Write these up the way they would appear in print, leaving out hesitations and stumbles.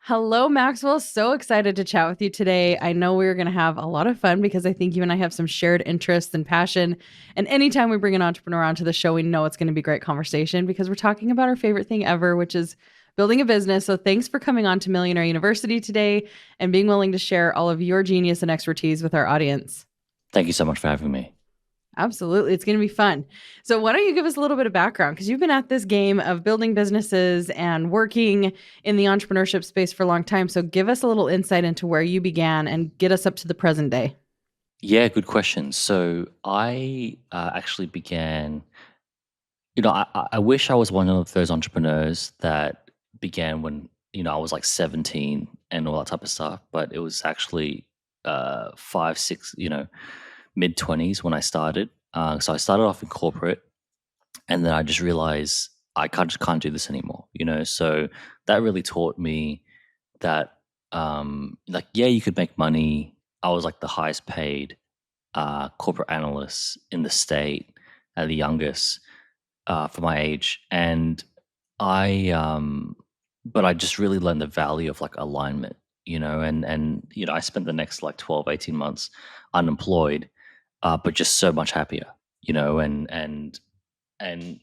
Hello, Maxwell. So excited to chat with you today. I know we're going to have a lot of fun because I think you and I have some shared interests and passion. And anytime we bring an entrepreneur onto the show, we know it's going to be great conversation because we're talking about our favorite thing ever, which is building a business. So thanks for coming on to Millionaire University today and being willing to share all of your genius and expertise with our audience. Thank you so much for having me. Absolutely. It's going to be fun. So, why don't you give us a little bit of background? Because you've been at this game of building businesses and working in the entrepreneurship space for a long time. So, give us a little insight into where you began and get us up to the present day. Yeah, good question. So I actually began, I wish I was one of those entrepreneurs that began when, I was like 17 and all that type of stuff, but it was actually five, six, mid 20s when I started. So I started off in corporate and then I just realized just can't do this anymore, So that really taught me that, like, yeah, you could make money. I was like the highest paid corporate analyst in the state, the youngest for my age, and but I just really learned the value of like alignment, and I spent the next like 12, 18 months unemployed, but just so much happier, and earning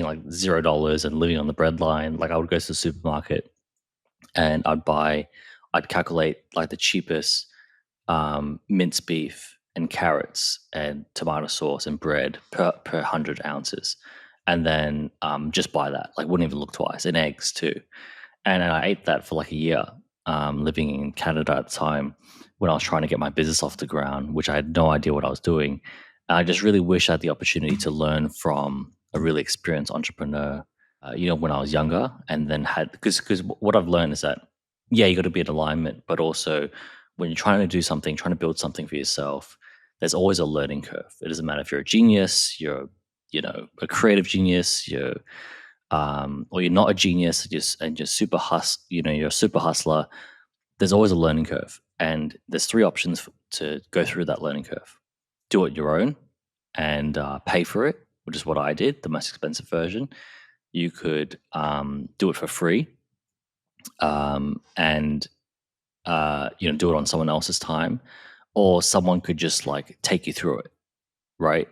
like $0 and living on the breadline. Like I would go to the supermarket and I'd calculate like the cheapest minced beef and carrots and tomato sauce and bread per 100 ounces, and then just buy that. Like wouldn't even look twice, and eggs too. And then I ate that for like a year, living in Canada at the time when I was trying to get my business off the ground, which I had no idea what I was doing. And I just really wish I had the opportunity to learn from a really experienced entrepreneur, when I was younger, and then had because what I've learned is that yeah, you got to be in alignment, but also when you're trying to do something, trying to build something for yourself, there's always a learning curve. It doesn't matter if you're a genius, you're a creative genius, or you're not a genius, you're super you're a super hustler. There's always a learning curve, and there's three options to go through that learning curve: do it your own and pay for it, which is what I did, the most expensive version. You could do it for free, and do it on someone else's time, or someone could just like take you through it, right?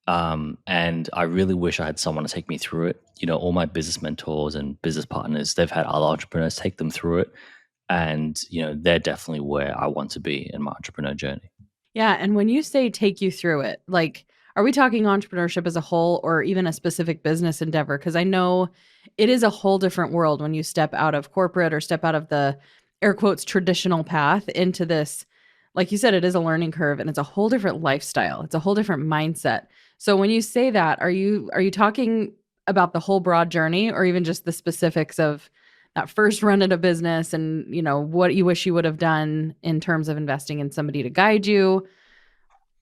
And I really wish I had someone to take me through it. All my business mentors and business partners, they've had other entrepreneurs take them through it, and they're definitely where I want to be in my entrepreneur journey. Yeah. And when you say take you through it, like, are we talking entrepreneurship as a whole or even a specific business endeavor? Because I know it is a whole different world when you step out of corporate or step out of the air quotes traditional path into this. Like you said, it is a learning curve and it's a whole different lifestyle. It's a whole different mindset. So when you say that, are you talking about the whole broad journey or even just the specifics of that first run at a business and what you wish you would have done in terms of investing in somebody to guide you?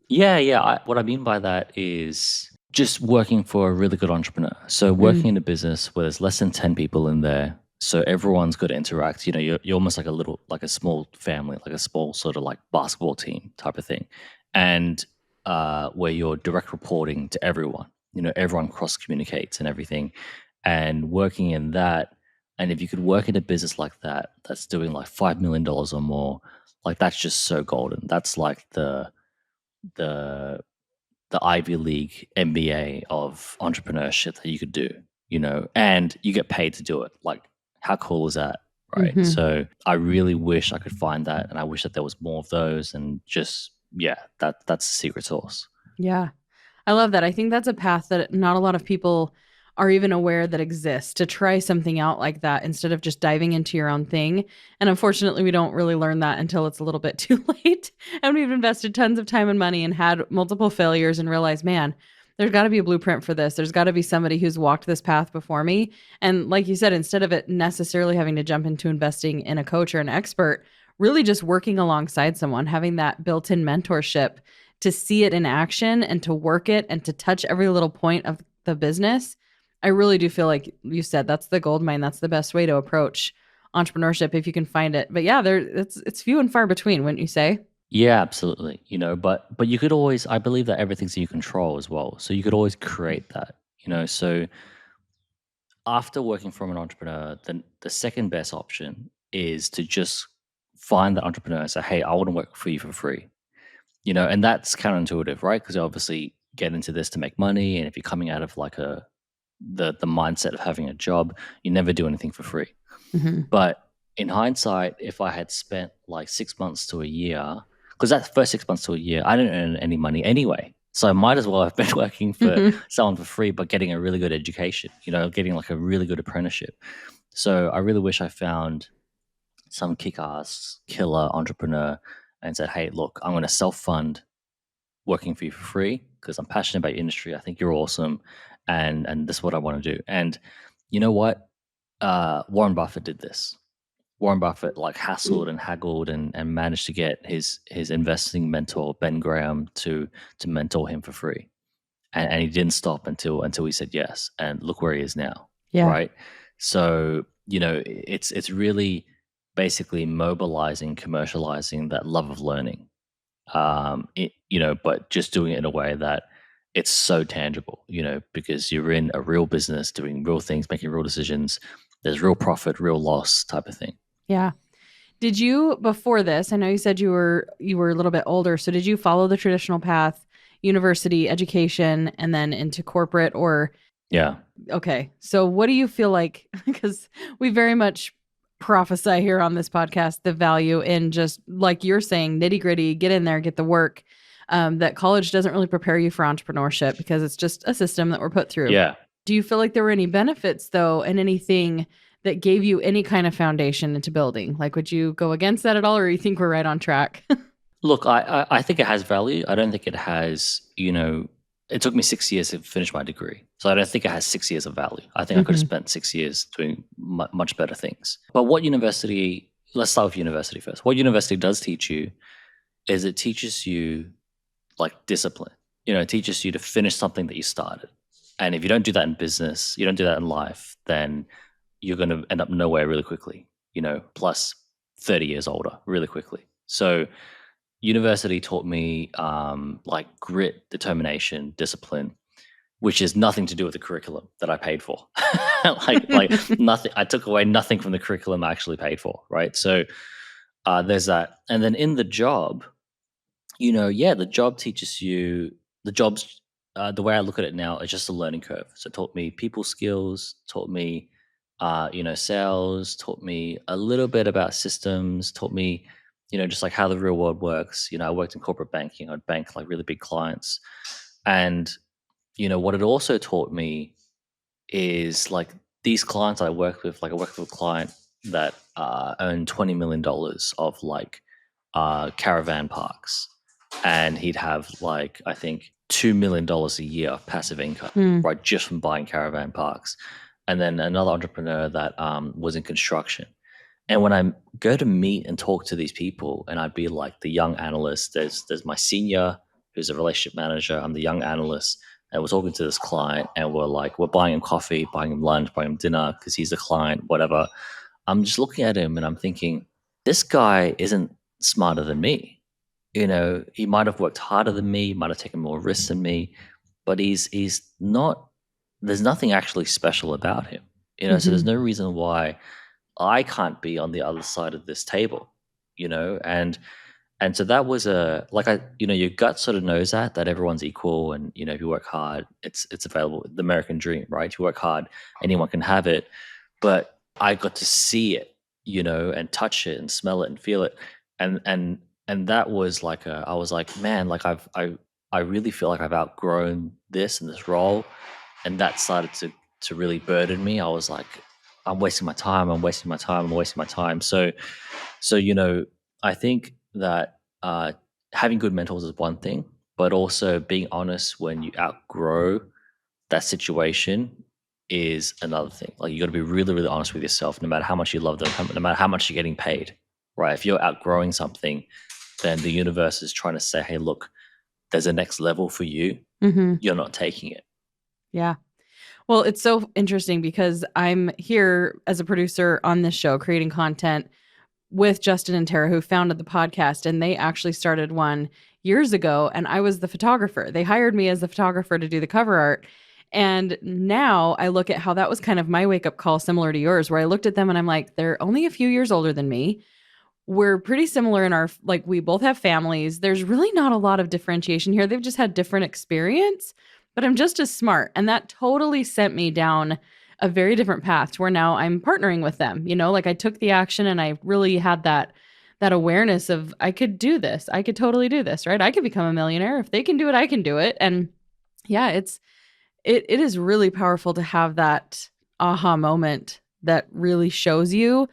Yeah, yeah. What I mean by that is just working for a really good entrepreneur. So working in a business where there's less than 10 people in there. So everyone's got to interact. You're almost like like a small family, like a small sort of like basketball team type of thing. And where you're direct reporting to everyone, everyone cross communicates and everything. And working in that, and if you could work in a business like that, that's doing like $5 million or more, like that's just so golden. That's like the the Ivy League MBA of entrepreneurship that you could do, and you get paid to do it. Like, how cool is that? Right. Mhm. So I really wish I could find that, and I wish that there was more of those, and just yeah, that's the secret sauce. Yeah. I love that. I think that's a path that not a lot of people are even aware that exists to try something out like that instead of just diving into your own thing. And unfortunately, we don't really learn that until it's a little bit too late. And we've invested tons of time and money and had multiple failures and realized, man, there's got to be a blueprint for this. There's got to be somebody who's walked this path before me. And like you said, instead of it necessarily having to jump into investing in a coach or an expert, really just working alongside someone, having that built in mentorship to see it in action and to work it and to touch every little point of the business. I really do feel like you said that's the gold mine. That's the best way to approach entrepreneurship if you can find it. But yeah, it's few and far between, wouldn't you say? Yeah, absolutely. But you could always. I believe that everything's in your control as well. So you could always create that. So after working from an entrepreneur, then the second best option is to just find the entrepreneur and say, hey, I want to work for you for free. And that's counterintuitive, right? Because you obviously get into this to make money, and if you're coming out of like the mindset of having a job, you never do anything for free. Mhm. But in hindsight, if I had spent like 6 months to a year, because that first 6 months to a year, I didn't earn any money anyway. So I might as well have been working for Mhm. someone for free, but getting a really good education, getting like a really good apprenticeship. So I really wish I found some kick-ass killer entrepreneur and said, hey, look, I'm going to self-fund working for you for free because I'm passionate about your industry. I think you're awesome. And this is what I want to do. And you know what? Warren Buffett did this. Warren Buffett like hassled and haggled and managed to get his investing mentor Ben Graham to mentor him for free, and he didn't stop until he said yes, and look where he is now, Yeah. right? So it's really basically mobilizing, commercializing that love of learning, but just doing it in a way that it's so tangible, because you're in a real business doing real things, making real decisions. There's real profit, real loss type of thing. Yeah. Did you before this, I know you said you were a little bit older, so did you follow the traditional path, university, education, and then into corporate or Yeah. okay. So what do you feel like because we very much prophesy here on this podcast the value in just like you're saying nitty-gritty, get in there, get the work. That college doesn't really prepare you for entrepreneurship because it's just a system that we're put through. Yeah. Do you feel like there were any benefits though and anything that gave you any kind of foundation into building? Like, would you go against that at all, or you think we're right on track? Look, I think it has value. I don't think it has, it took me 6 years to finish my degree. So I don't think it has 6 years of value. I think I could have Mhm. spent 6 years doing much better things. But let's start with university first. What university does teach you is it teaches you like discipline. It teaches you to finish something that you started. And if you don't do that in business, you don't do that in life, then you're going to end up nowhere really quickly, plus 30 years older really quickly. So university taught me like grit, determination, discipline, which is nothing to do with the curriculum that I paid for. like nothing. I took away nothing from the curriculum I actually paid for, right? So there's that. And then in the job, the job teaches you the jobs. The way I look at it now, it's just a learning curve. So it taught me people skills, taught me, sales, taught me a little bit about systems, taught me, just like how the real world works. I worked in corporate banking. I'd bank like really big clients, and what it also taught me is like these clients I worked with. Like I worked with a client that owned $20 million of like caravan parks, and he'd have like I think $2 million a year of passive income, Hmm. right, just from buying caravan parks. And then another entrepreneur that was in construction. And when I go to meet and talk to these people, and I'd be like the young analyst, there's my senior who's a relationship manager. I'm the young analyst, and we're talking to this client, and we're buying him coffee, buying him lunch, buying him dinner because he's the client, whatever. I'm just looking at him and I'm thinking, this guy isn't smarter than me. He might have worked harder than me, might have taken more risks than me, but he's not. There's nothing actually special about him. So there's Mhm. no reason why I can't be on the other side of this table. And so that was a like I your gut sort of knows that everyone's equal, and if you work hard, it's available. The American dream, right? If you work hard, anyone can have it. But I got to see it, and touch it and smell it and feel it. And that was like I was like, man, like I really feel like I've outgrown this and this role. And that started to really burden me. I was like, I'm wasting my time, I'm wasting my time, I'm wasting my time. So I think that having good mentors is one thing, but also being honest when you outgrow that situation is another thing. Like you got to be really, really honest with yourself, no matter how much you love them, no matter how much you're getting paid, right? If you're outgrowing something, then the universe is trying to say, hey, look, there's a next level for you. Mhm. You're not taking it. Yeah. Well, it's so interesting because I'm here as a producer on this show creating content with Justin and Tara, who founded the podcast, and they actually started one years ago, and I was the photographer. They hired me as the photographer to do the cover art. And now I look at how that was kind of my wake up call, similar to yours, where I looked at them and I'm like, they're only a few years older than me. We're pretty similar in our, like, we both have families. There's really not a lot of differentiation here. They've just had different experience, but I'm just as smart. And that totally sent me down a very different path to where now I'm partnering with them. Like I took the action and I really had that awareness of I could do this. I could totally do this, right? I could become a millionaire. If they can do it, I can do it. And yeah, it is really powerful to have that aha moment that really shows you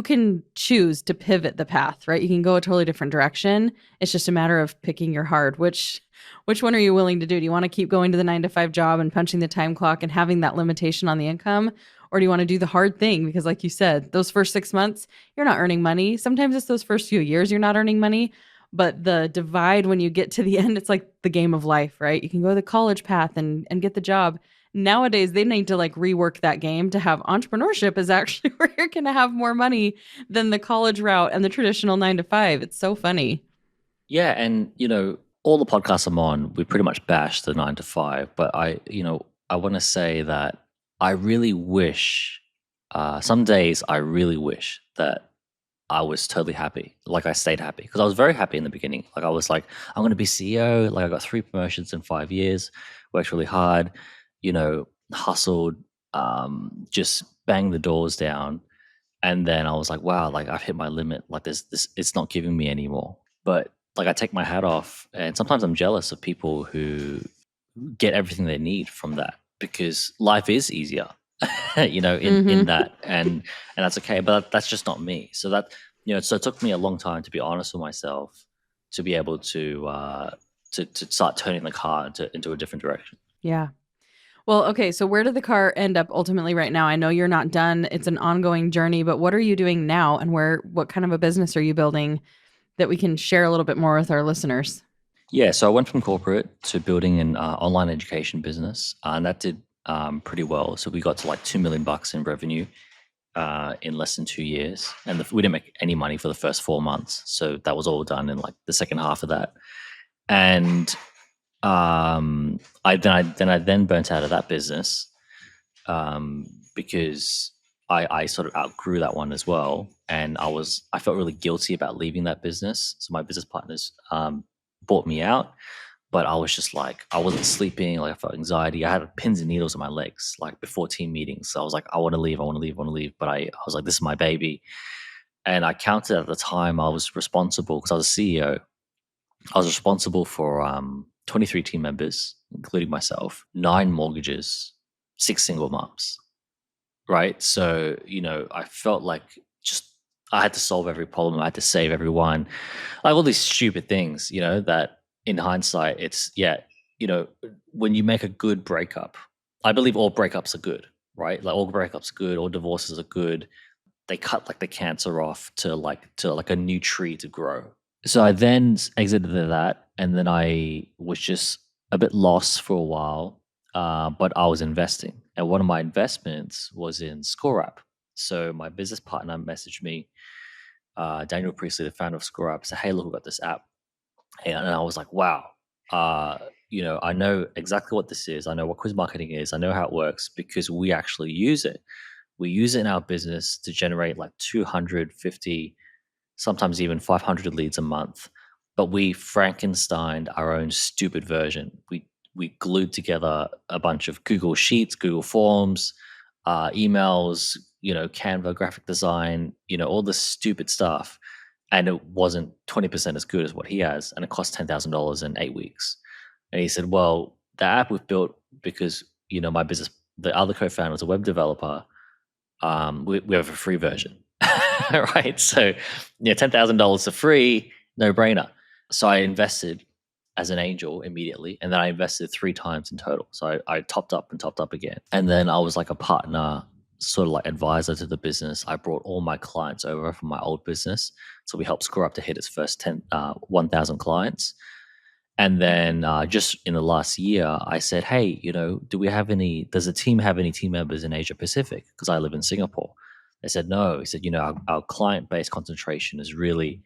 can choose to pivot the path, right? You can go a totally different direction. It's just a matter of picking your heart. Which one are you willing to do? Do you want to keep going to the 9 to 5 job and punching the time clock and having that limitation on the income? Or do you want to do the hard thing? Because like you said, those first 6 months, you're not earning money. Sometimes it's those first few years you're not earning money. But the divide when you get to the end, it's like the game of life, right? You can go the college path and get the job. Nowadays, they need to like rework that game to have entrepreneurship is actually where you're going to have more money than the college route and the traditional 9 to 5. It's so funny. Yeah, and all the podcasts I'm on, we pretty much bash the 9 to 5. But I want to say that I really wish, some days I really wish that I was totally happy. Like I stayed happy because I was very happy in the beginning. Like I was like, I'm going to be CEO. Like I got 3 promotions in 5 years, worked really hard, hustled, just banged the doors down. And then I was like, wow, like I've hit my limit. Like this, it's not giving me anymore. But like I take my hat off, and sometimes I'm jealous of people who get everything they need from that because life is easier, in Hmm. that, and that's okay. But that's just not me. So so it took me a long time to be honest with myself to be able to start turning the car into a different direction. Yeah. Well, okay. So where did the car end up ultimately right now? I know you're not done. It's an ongoing journey, but what are you doing now and what kind of a business are you building that we can share a little bit more with our listeners? Yeah, so I went from corporate to building an online education business, and that did pretty well. So we got to like $2 million in revenue in less than 2 years, and we didn't make any money for the first 4 months. So that was all done in like the second half of that. And I then burnt out of that business because I sort of outgrew that one as well, and I felt really guilty about leaving that business. So my business partners bought me out, but I was just like I wasn't sleeping. Like I felt anxiety. I had pins and needles in my legs, like before team meetings. So I was like, I want to leave, I want to leave, I want to leave. But I was like, this is my baby, and I counted at the time I was responsible because I was a CEO. I was responsible for 23 team members, including myself, 9 mortgages, 6 single moms, right? So, I felt like just I had to solve every problem, I had to save everyone, like all these stupid things, that in hindsight, it's, yeah, you know, when you make a good breakup, I believe all breakups are good, right? Like all breakups are good, all divorces are good. They cut like the cancer off to like a new tree to grow. So I then exited that, and then I was just a bit lost for a while, but I was investing, and one of my investments was in ScoreApp. So my business partner messaged me, Daniel Priestley, the founder of ScoreApp, said, "Hey, look, we've got this app," and I was like, "Wow." I know exactly what this is. I know what quiz marketing is. I know how it works because we actually use it. We use it in our business to generate like 250, sometimes even 500 leads a month. But we Frankensteined our own stupid version. We glued together a bunch of Google Sheets, Google Forms, emails, Canva, graphic design, all this stupid stuff, and it wasn't 20% as good as what he has, and it cost $10,000 in 8 weeks. And he said, "Well, the app we've built because my business, the other co-founder was a web developer. We have a free version, right? So, yeah, $10,000 for free, no brainer." So I invested as an angel immediately, and then I invested 3 times in total. So I topped up and topped up again, and then I was like a partner, sort of like advisor to the business. I brought all my clients over from my old business, so we helped Score Up to hit its first 1,000 clients. And then just in the last year, I said, "Hey, does the team have any team members in Asia Pacific? Because I live in Singapore." They said, "No." He said, our client base concentration is really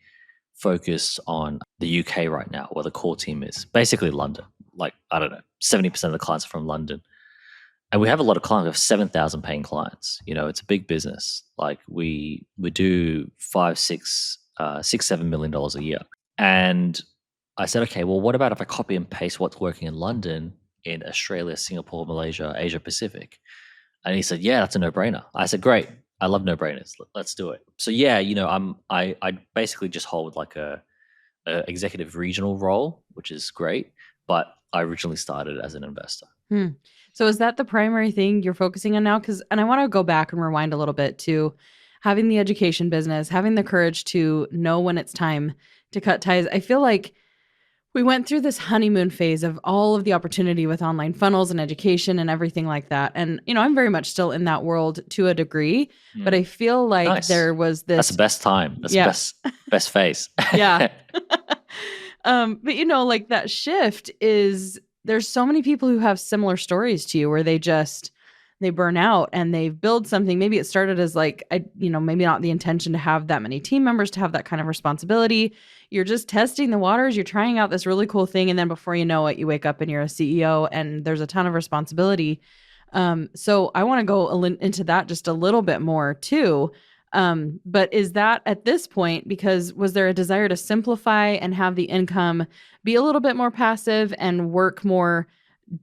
focused on the UK right now, where the core team is basically London. Like, I don't know, 70% of the clients are from London. And we have a lot of clients. We have 7,000 paying clients. It's a big business. Like we do 7 million dollars a year. And I said, okay, well, what about if I copy and paste what's working in London, in Australia, Singapore, Malaysia, Asia Pacific? And he said, yeah, that's a no-brainer. I said, great. I love no-brainers. Let's do it. So yeah, I basically just hold like a executive regional role, which is great. But I originally started as an investor. Hmm. So is that the primary thing you're focusing on now? And I want to go back and rewind a little bit to having the education business, having the courage to know when it's time to cut ties. I feel like we went through this honeymoon phase of all of the opportunity with online funnels and education and everything like that. And, I'm very much still in that world to a degree, but I feel like Nice. there was That's the this, best time. That's yeah, the best phase. yeah. But like that shift is there's so many people who have similar stories to you where they burn out and they've built something. Maybe it started as like, maybe not the intention to have that many team members, to have that kind of responsibility. You're just testing the waters. You're trying out this really cool thing. And then before you know it, you wake up and you're a CEO and there's a ton of responsibility. So I want to go into that just a little bit more too. But is that at this point, because was there a desire to simplify and have the income be a little bit more passive and work more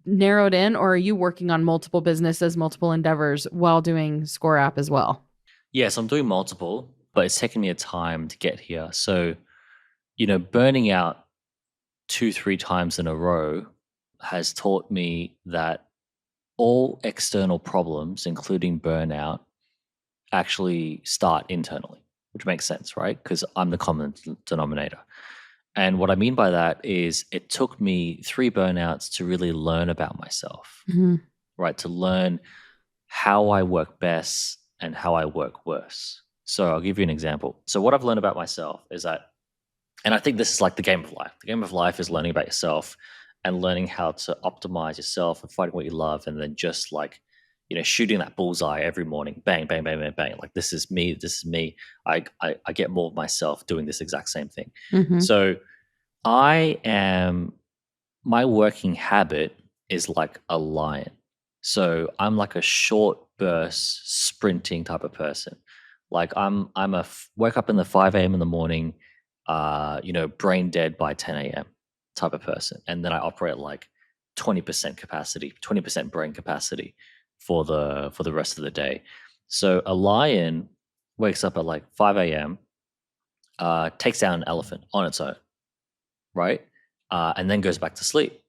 narrowed in, or are you working on multiple businesses, multiple endeavors while doing ScoreApp as well? Yes, I'm doing multiple, but it's taken me a time to get here. So, burning out 2, 3 times in a row has taught me that all external problems, including burnout, actually start internally, which makes sense, right? Because I'm the common denominator. And what I mean by that is it took me 3 burnouts to really learn about myself, Mhm. right? To learn how I work best and how I work worse. So I'll give you an example. So what I've learned about myself is that, and I think this is like the game of life. The game of life is learning about yourself and learning how to optimize yourself and finding what you love, and then just like, shooting that bullseye every morning, bang, bang, bang, bang, bang. Like, this is me. This is me. I get more of myself doing this exact same thing. Mhm. So I am my working habit is like a lion. So I'm like a short burst sprinting type of person. Like wake up in the 5 a.m. in the morning, brain dead by 10 a.m. type of person. And then I operate like 20% capacity, 20% brain capacity for the rest of the day. So a lion wakes up at like 5 a.m., takes down an elephant on its own, right? And then goes back to sleep.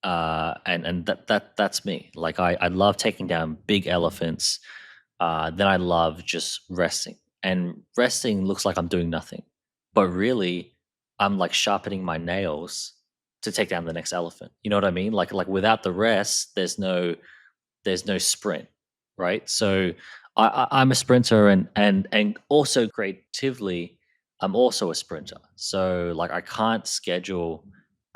And that's me. Like I love taking down big elephants. Then I love just resting. And resting looks like I'm doing nothing, but really, I'm like sharpening my nails to take down the next elephant. You know what I mean? Like without the rest, there's no sprint, right? So I'm a sprinter, and also creatively, I'm also a sprinter. So like I can't schedule.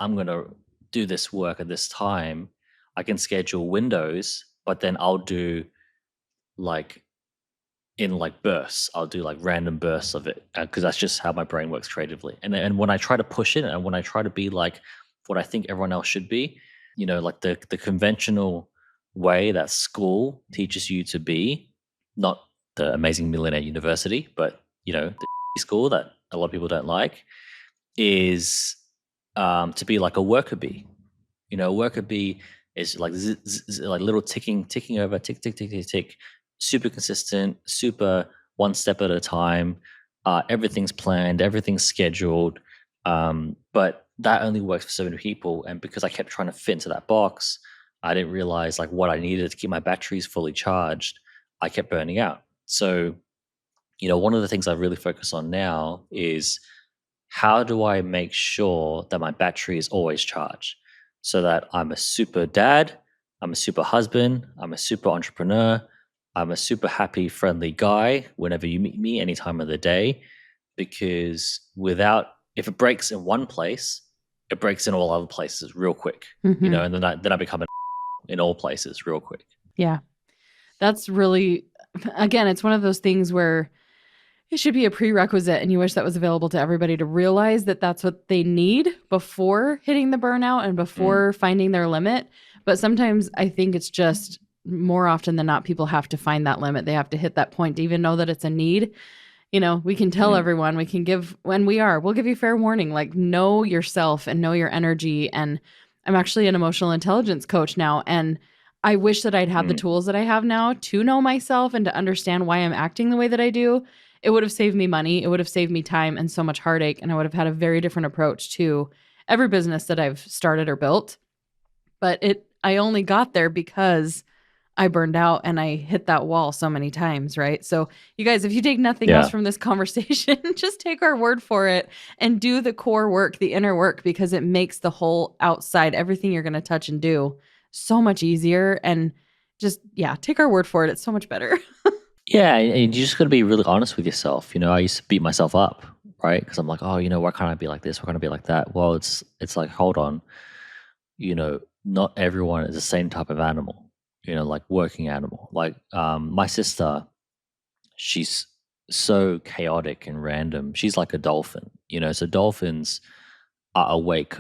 I'm gonna do this work at this time. I can schedule windows, but then I'll do like in like bursts. I'll do like random bursts of it because that's just how my brain works creatively. And when I try to push it, and when I try to be like what I think everyone else should be, like the conventional way that school teaches you to be, not the amazing millionaire university, but the school that a lot of people don't like, is to be like a worker bee. A worker bee is like like little ticking over, tick, tick, tick, tick, tick, super consistent, super one step at a time. Everything's planned, everything's scheduled. But that only works for so many people. And because I kept trying to fit into that box, I didn't realize like what I needed to keep my batteries fully charged. I kept burning out. So, one of the things I really focus on now is how do I make sure that my battery is always charged so that I'm a super dad, I'm a super husband, I'm a super entrepreneur, I'm a super happy, friendly guy whenever you meet me, any time of the day. Because if it breaks in one place, it breaks in all other places real quick, Mhm. and then I become in all places real quick. Yeah. That's really, again, it's one of those things where it should be a prerequisite, and you wish that was available to everybody to realize that that's what they need before hitting the burnout and Mm, before finding their limit. But sometimes I think it's just more often than not, people have to find that limit. They have to hit that point to even know that it's a need. We can tell Mm. everyone, we can give when we'll give you fair warning, like know yourself and know your energy. And I'm actually an emotional intelligence coach now. And I wish that I'd had the Mm. tools that I have now to know myself and to understand why I'm acting the way that I do. It would have saved me money. It would have saved me time and so much heartache. And I would have had a very different approach to every business that I've started or built. But I only got there because I burned out and I hit that wall so many times, right? So, you guys, if you take nothing else Yeah. from this conversation, just take our word for it and do the core work, the inner work, because it makes the whole outside, everything you're going to touch and do, so much easier. And just, yeah, take our word for it. It's so much better. Yeah, and you just got to be really honest with yourself. I used to beat myself up, right? Because I'm like, oh, why can't I be like this? Why can't I be like that? Well, it's like, hold on, not everyone is the same type of animal. Like working animal. Like my sister, she's so chaotic and random. She's like a dolphin. So dolphins are awake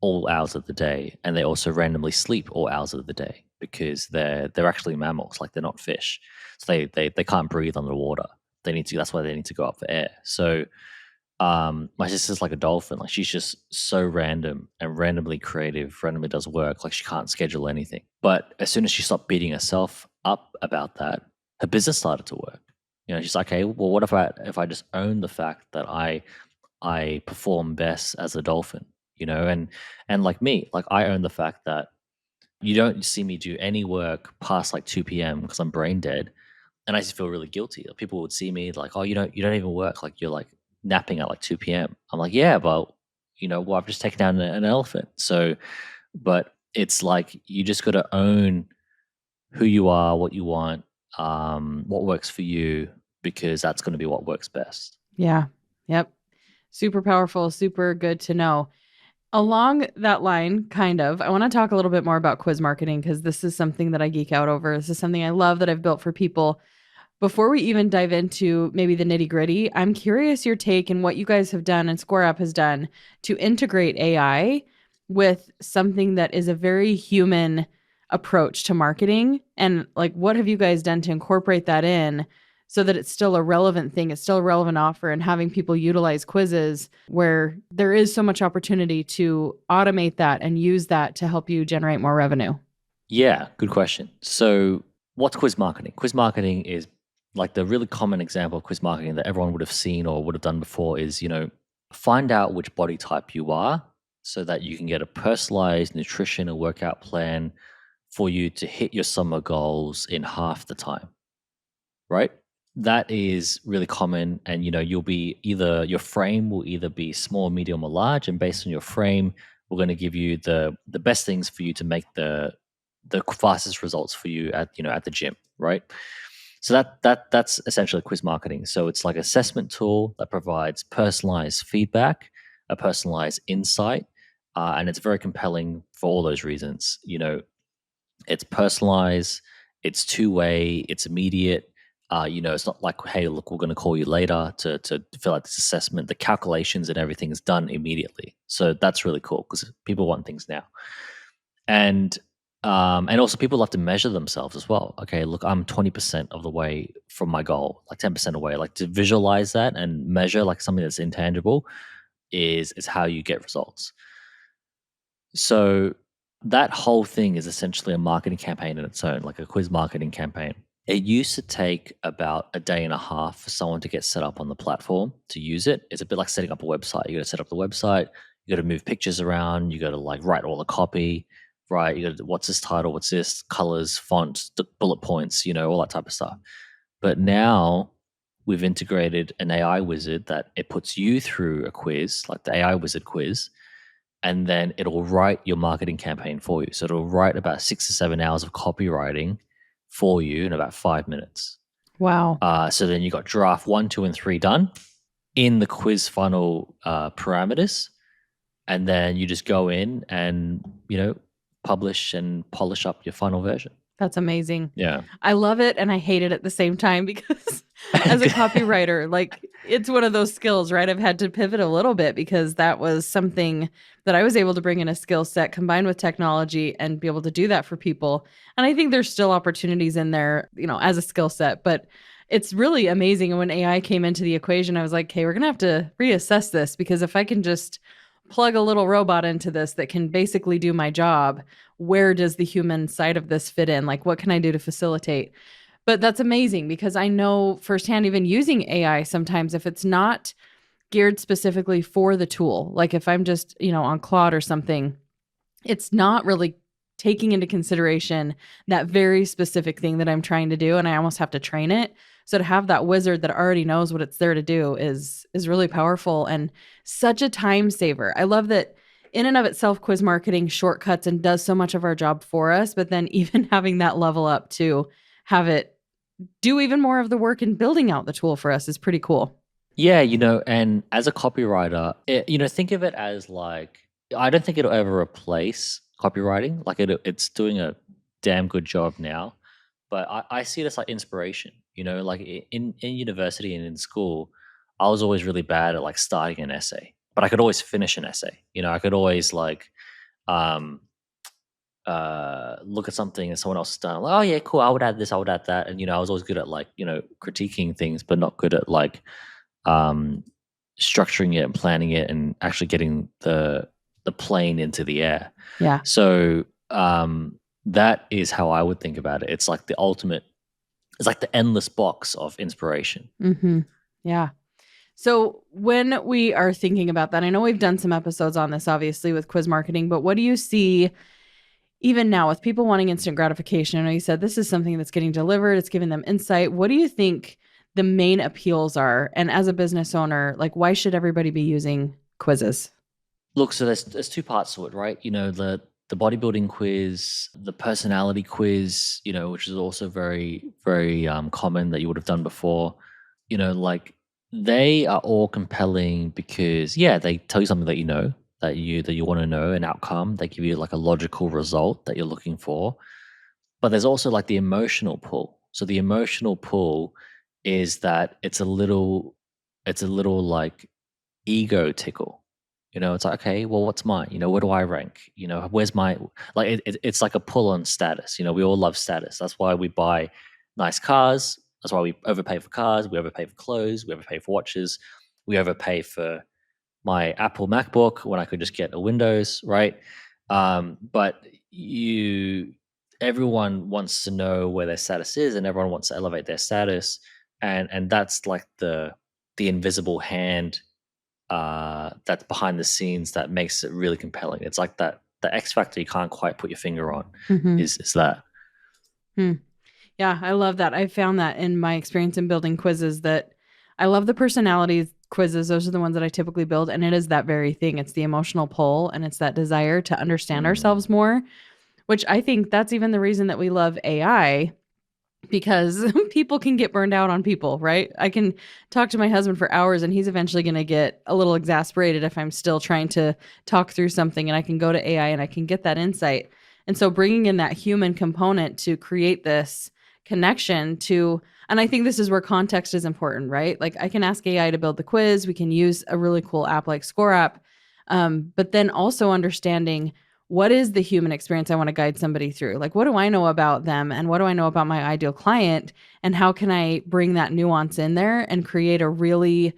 all hours of the day, and they also randomly sleep all hours of the day because they're actually mammals, like they're not fish. So they can't breathe underwater. They need to. That's why they need to go up for air. So my sister's like a dolphin. Like she's just so random and randomly creative, randomly does work. Like she can't schedule anything. But as soon as she stopped beating herself up about that, her business started to work. She's like, okay, well, what if I just own the fact that I perform best as a dolphin, and like me, like I own the fact that you don't see me do any work past like 2 p.m. because I'm brain dead, and I just feel really guilty. Like, people would see me like, oh, you don't even work, like you're like napping at like 2 p.m. I'm like, yeah, but well, I've just taken down an elephant. So, but it's like you just got to own who you are, what you want, what works for you, because that's going to be what works best. Yeah. Yep. Super powerful, super good to know. Along that line, kind of, I want to talk a little bit more about quiz marketing because this is something that I geek out over. This is something I love that I've built for people. Before we even dive into maybe the nitty gritty, I'm curious your take and what you guys have done and ScoreApp has done to integrate AI with something that is a very human approach to marketing. And like, what have you guys done to incorporate that in so that it's still a relevant thing? It's still a relevant offer, and having people utilize quizzes where there is so much opportunity to automate that and use that to help you generate more revenue. Yeah, good question. So, what's quiz marketing? Quiz marketing is like the really common example of quiz marketing that everyone would have seen or would have done before is, find out which body type you are so that you can get a personalized nutrition and workout plan for you to hit your summer goals in half the time, right? That is really common. And, you'll be either your frame will either be small, medium, or large. And based on your frame, we're going to give you the best things for you to make the fastest results for you at the gym, right? So that's essentially quiz marketing. So it's like assessment tool that provides personalized feedback, a personalized insight, and it's very compelling for all those reasons. It's personalized, it's two-way, it's immediate. It's not like, hey, look, we're going to call you later to fill out this assessment. The calculations and everything is done immediately. So that's really cool because people want things now. And also people love to measure themselves as well. Okay, look, I'm 20% of the way from my goal, like 10% away. Like to visualize that and measure like something that's intangible is how you get results. So that whole thing is essentially a marketing campaign in its own, like a quiz marketing campaign. It used to take about a day and a half for someone to get set up on the platform to use it. It's a bit like setting up a website. You got to set up the website, you got to move pictures around, you got to like write all the copy, right? You got to, what's this title, what's this, colors, font, bullet points, all that type of stuff. But now we've integrated an AI wizard that it puts you through a quiz, like the AI wizard quiz, and then it'll write your marketing campaign for you. So it'll write about 6 to 7 hours of copywriting for you in about 5 minutes. Wow. So then you got draft 1, 2, and 3 done in the quiz funnel parameters, and then you just go in and publish and polish up your final version. That's amazing. Yeah. I love it and I hate it at the same time because as a copywriter. Like it's one of those skills, right? I've had to pivot a little bit because that was something that I was able to bring in a skill set combined with technology and be able to do that for people. And I think there's still opportunities in there, as a skill set, but it's really amazing. And when AI came into the equation, I was like, okay, we're going to have to reassess this because if I can just plug a little robot into this that can basically do my job, where does the human side of this fit in? Like, what can I do to facilitate? But that's amazing because I know firsthand, even using AI, sometimes if it's not geared specifically for the tool, like if I'm just, on Claude or something, it's not really taking into consideration that very specific thing that I'm trying to do. And I almost have to train it. So to have that wizard that already knows what it's there to do is really powerful and such a time saver. I love that in and of itself, quiz marketing shortcuts and does so much of our job for us. But then even having that level up to have it do even more of the work in building out the tool for us is pretty cool. Yeah, and as a copywriter, think of it as like I don't think it'll ever replace copywriting. Like it's doing a damn good job now, but I see it as like inspiration. Like in university and in school, I was always really bad at like starting an essay, but I could always finish an essay. I could always like um look at something and someone else has done. Like, oh yeah, cool. I would add this. I would add that. And I was always good at like critiquing things, but not good at like um, structuring it and planning it and actually getting the plane into the air. Yeah. So that is how I would think about it. It's like the ultimate. It's like the endless box of inspiration. Mm-hmm. Yeah. So when we are thinking about that, I know we've done some episodes on this, obviously, with quiz marketing, but what do you see even now with people wanting instant gratification? I know you said this is something that's getting delivered, it's giving them insight. What do you think the main appeals are? And as a business owner, like why should everybody be using quizzes? Look, so there's two parts to it, right? The bodybuilding quiz, the personality quiz, which is also very very common that you would have done before. Like they are all compelling because yeah, they tell you something that that you want to know, an outcome. They give you like a logical result that you're looking for. But there's also like the emotional pull. So the emotional pull is that it's a little like ego tickle. It's like, okay, well, what's mine? Where do I rank? Where's my like? It's like a pull on status. We all love status. That's why we buy nice cars. That's why we overpay for cars. We overpay for clothes. We overpay for watches. We overpay for my Apple MacBook when I could just get a Windows, right? But everyone wants to know where their status is, and everyone wants to elevate their status, and that's like the invisible hand that's behind the scenes that makes it really compelling. It's like that the X factor you can't quite put your finger on Mm-hmm. is that. Hmm. Yeah, I love that. I found that in my experience in building quizzes that I love the personality quizzes. Those are the ones that I typically build. And it is that very thing. It's the emotional pull and it's that desire to understand Mm. ourselves more, which I think that's even the reason that we love AI because people can get burned out on people, right? I can talk to my husband for hours and he's eventually going to get a little exasperated if I'm still trying to talk through something and I can go to AI and I can get that insight. And so bringing in that human component to create this connection to, and I think this is where context is important, right? Like I can ask AI to build the quiz, we can use a really cool app like ScoreApp, but then also understanding what is the human experience I want to guide somebody through? Like, what do I know about them? And what do I know about my ideal client? And how can I bring that nuance in there and create a really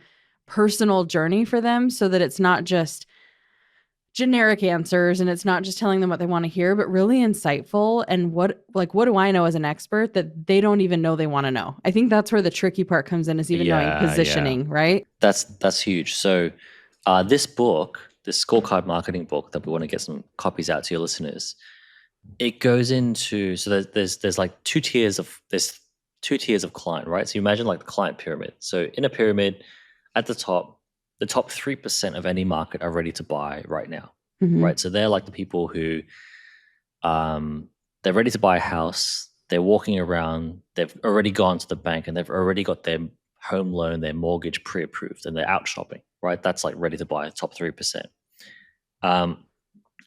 personal journey for them so that it's not just generic answers and it's not just telling them what they want to hear, but really insightful. And what do I know as an expert that they don't even know they want to know? I think that's where the tricky part comes in is even knowing Yeah, yeah. positioning, right? That's huge. So this book, this scorecard marketing book that we want to get some copies out to your listeners, it goes into so there's like two tiers of client, right? So you imagine like the client pyramid. So in a pyramid, at the top 3% of any market are ready to buy right now, Mm-hmm. right? So they're like the people who they're ready to buy a house. They're walking around. They've already gone to the bank and they've already got their home loan, their mortgage pre-approved, and they're out shopping, right? That's like ready to buy, top 3%. Um,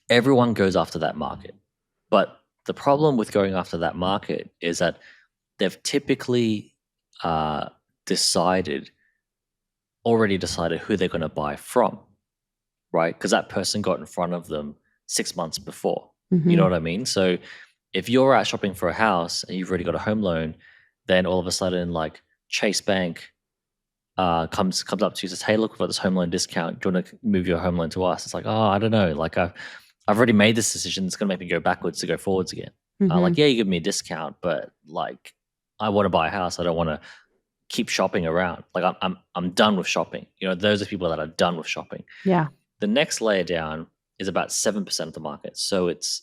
Everyone goes after that market. But the problem with going after that market is that they've typically uh, decided already decided who they're going to buy from, right? Because that person got in front of them 6 months before. You know Mm-hmm. what I mean? So if you're out shopping for a house and you've already got a home loan, then all of a sudden, like Chase Bank comes up to you and says, "Hey, look, we've got this home loan discount. Do you want to move your home loan to us?" It's like, oh, I don't know. Like I've already made this decision. It's going to make me go backwards to go forwards again. Mm-hmm. Like, yeah, you give me a discount, but like, I want to buy a house. I don't want to keep shopping around. Like, I'm done with shopping. You know, those are people that are done with shopping. Yeah. The next layer down is about 7% of the market, so it's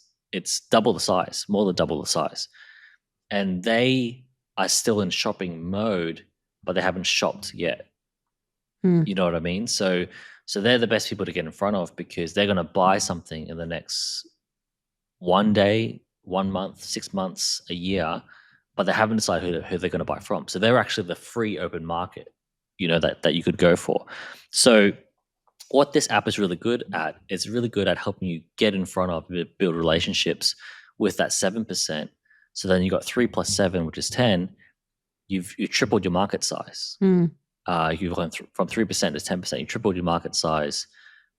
double the size, more than double the size, and they are still in shopping mode, but they haven't shopped yet. Mm. You know what I mean? So they're the best people to get in front of because they're going to buy something in the next one day, 1 month, 6 months, a year, but they haven't decided who they're going to buy from. So they're actually the free open market, you know, that you could go for. So what this app is really good at, it's really good at helping you get in front of, build relationships with that 7%. So then you got 3 plus 7, which is 10. You tripled your market size. Mm. You've gone from 3% to 10%. You tripled your market size,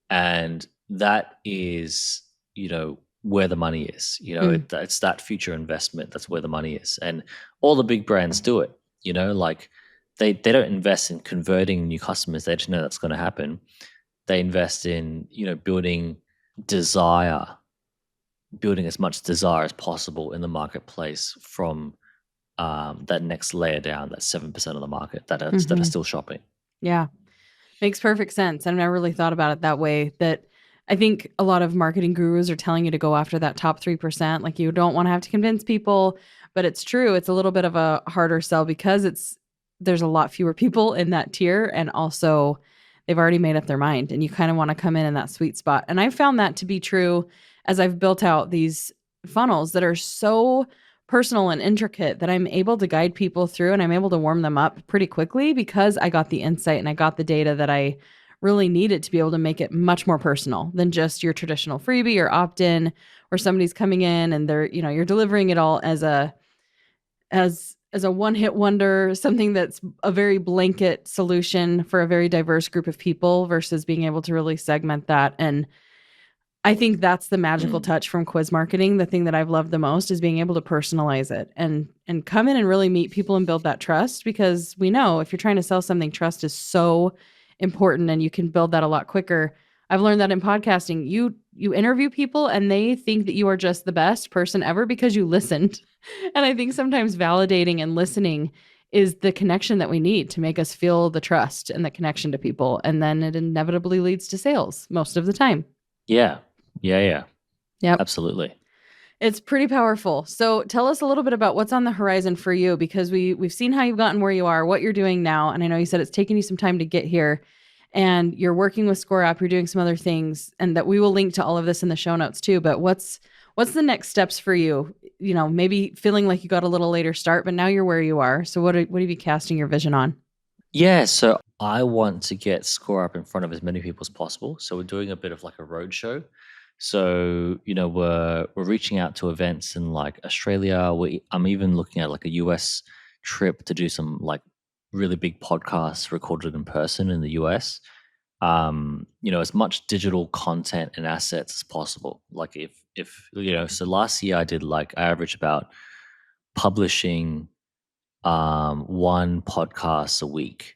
and that is, you know, where the money is. You know, Mm. it's that future investment. That's where the money is, and all the big brands do it. You know, like they don't invest in converting new customers. They just know that's going to happen. They invest in, you know, desire, building as much desire as possible in the marketplace from that next layer down, that 7% of the market that are Mm-hmm. still shopping. Yeah. Makes perfect sense. I've never really thought about it that way. That I think a lot of marketing gurus are telling you to go after that top 3%. Like you don't want to have to convince people, but it's true. It's a little bit of a harder sell because there's a lot fewer people in that tier, and also they've already made up their mind, and you kind of want to come in that sweet spot. And I've found that to be true as I've built out these funnels that are so personal and intricate that I'm able to guide people through, and I'm able to warm them up pretty quickly because I got the insight and I got the data that I really needed to be able to make it much more personal than just your traditional freebie or opt-in, where somebody's coming in and they're, you're delivering it all as a one-hit wonder, something that's a very blanket solution for a very diverse group of people versus being able to really segment that. And I think that's the magical Mm. touch from quiz marketing. The thing that I've loved the most is being able to personalize it and come in and really meet people and build that trust, because we know if you're trying to sell something, trust is so important and you can build that a lot quicker. I've learned that in podcasting. You interview people and they think that you are just the best person ever because you listened. And I think sometimes validating and listening is the connection that we need to make us feel the trust and the connection to people. And then it inevitably leads to sales most of the time. Yeah. Yeah, yeah. Yep. Absolutely. It's pretty powerful. So tell us a little bit about what's on the horizon for you, because we've seen how you've gotten where you are, what you're doing now, and I know you said it's taken you some time to get here, and you're working with ScoreApp, you're doing some other things, and that we will link to all of this in the show notes too. But what's the next steps for you? You know, maybe feeling like you got a little later start, but now you're where you are. So what are you casting your vision on? Yeah, so I want to get ScoreUp in front of as many people as possible. So we're doing a bit of like a roadshow. So, you know, we're reaching out to events in like Australia. I'm even looking at like a US trip to do some like really big podcasts recorded in person in the US. You know, as much digital content and assets as possible. Like if you know, so last year I averaged about publishing one podcast a week.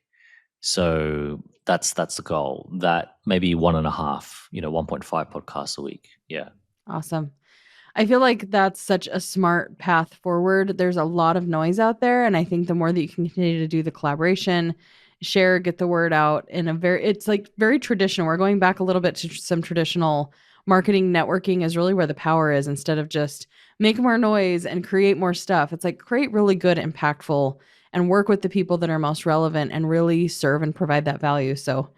So that's the goal. That maybe one and a half, you know, 1.5 podcasts a week. Yeah. Awesome. I feel like that's such a smart path forward. There's a lot of noise out there, and I think the more that you can continue to do the collaboration, share, get the word out in a it's like very traditional. We're going back a little bit to some traditional marketing. Networking is really where the power is, instead of just make more noise and create more stuff. It's like create really good, impactful, and work with the people that are most relevant and really serve and provide that value. So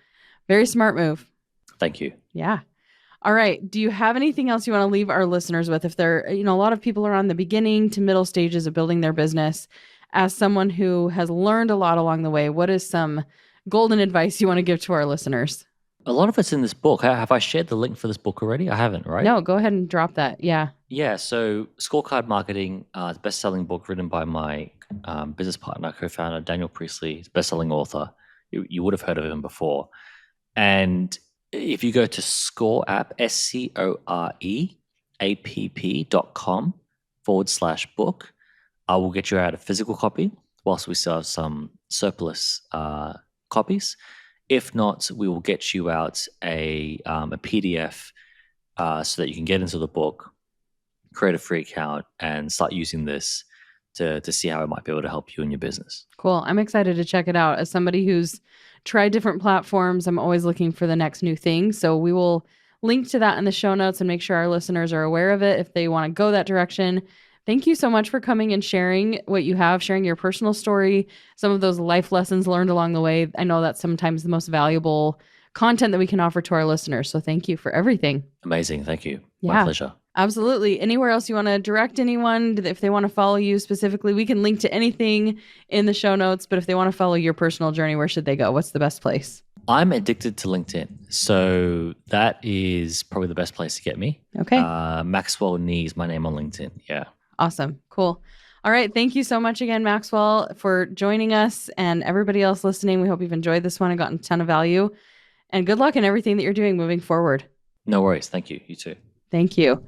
very smart move. Thank you. Yeah. All right. Do you have anything else you want to leave our listeners with? If they're, a lot of people are on the beginning to middle stages of building their business. As someone who has learned a lot along the way, what is some golden advice you want to give to our listeners? A lot of it's in this book. Have I shared the link for this book already? I haven't, right? No, go ahead and drop that. Yeah. Yeah. So, Scorecard Marketing, best-selling book written by my business partner, co-founder, Daniel Priestley, best-selling author. You would have heard of him before. And if you go to ScoreApp, ScoreApp.com/book, I will get you out a physical copy whilst we still have some surplus copies. If not, we will get you out a PDF so that you can get into the book, create a free account, and start using this to see how it might be able to help you in your business. Cool. I'm excited to check it out. As somebody who's tried different platforms, I'm always looking for the next new thing. So we will link to that in the show notes and make sure our listeners are aware of it if they want to go that direction. Thank you so much for coming and sharing what you have, sharing your personal story, some of those life lessons learned along the way. I know that's sometimes the most valuable content that we can offer to our listeners. So thank you for everything. Amazing. Thank you. Yeah. My pleasure. Absolutely. Anywhere else you want to direct anyone, if they want to follow you specifically, we can link to anything in the show notes. But if they want to follow your personal journey, where should they go? What's the best place? I'm addicted to LinkedIn. So that is probably the best place to get me. Okay. Maxwell Nee is my name on LinkedIn. Yeah. Awesome. Cool. All right. Thank you so much again, Maxwell, for joining us, and everybody else listening. We hope you've enjoyed this one and gotten a ton of value. And good luck in everything that you're doing moving forward. No worries. Thank you. You too. Thank you.